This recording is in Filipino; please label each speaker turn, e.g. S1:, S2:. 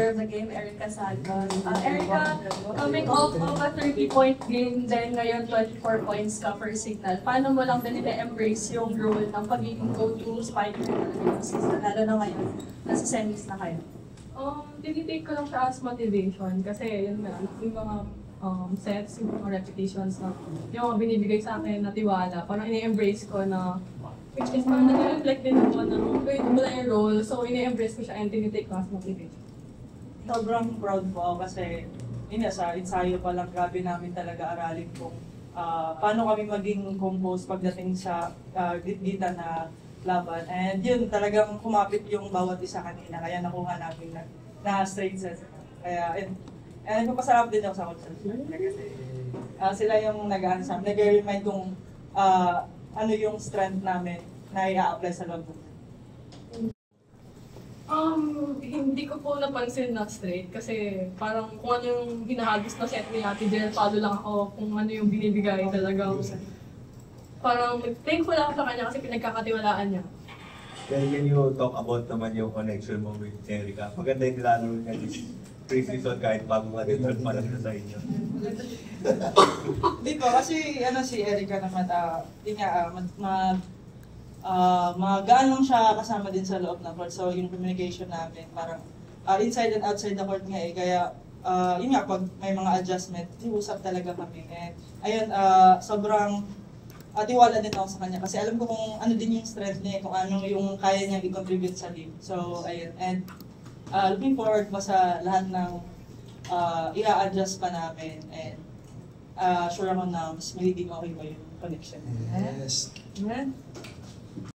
S1: player of the game, Erica Salvas. Erica, coming off of a 30-point game, then ngayon 24 points ka per signal. Paano mo lang din embrace yung role ng pagiging go-to spiker ng season, lalo na ngayon, nasa semis na kayo?
S2: Tinitake ko lang siya as motivation kasi yun nga, yung mga sets, yung mga repetitions na yung mga binibigay sa akin na tiwala, parang ini-embrace ko na which is parang nag-reflect din ako na okay, ito pala yung role, so ini-embrace ko siya and tinitake ko as motivation.
S3: Sobrang proud po ako kasi sa ensayo pa lang, grabe namin talaga aralin kung paano kami maging compose pagdating sa gitgitan na laban. And yun, talagang kumapit yung bawat isa kanina, kaya nakuha namin na straight set. Kaya, and nagpapasarap din ako sa coach kasi sila yung nag-remind kung ano yung strength namin na i-apply sa loob.
S2: Hindi ko po napansin na straight kasi parang kung ano yung hinahagis na set ni Ate Jel, follow lang ako kung ano yung binibigay talaga. Parang thankful ako sa kanya kasi pinagkakatiwalaan niya.
S4: Then can you talk about naman yung connection mo with Erica? Maganda yung nilalaro niya this pre-season kahit bago ka din pa lang sa inyo.
S3: Di ba? Kasi si Erica naman, magaan lang siya kasama din sa loob ng court. So yung communication namin, parang inside and outside the court nga kaya yun nga, pag may mga adjustment, usap talaga kami. And ayun, sobrang tiwala din ako sa kanya kasi alam ko kung ano din yung strength niya, kung ano yung kaya niya i-contribute sa team. So ayun, and looking forward pa sa lahat ng i-adjust pa namin, and sure ako na mas magiging okay pa yung connection.
S5: Yes.
S3: Amen.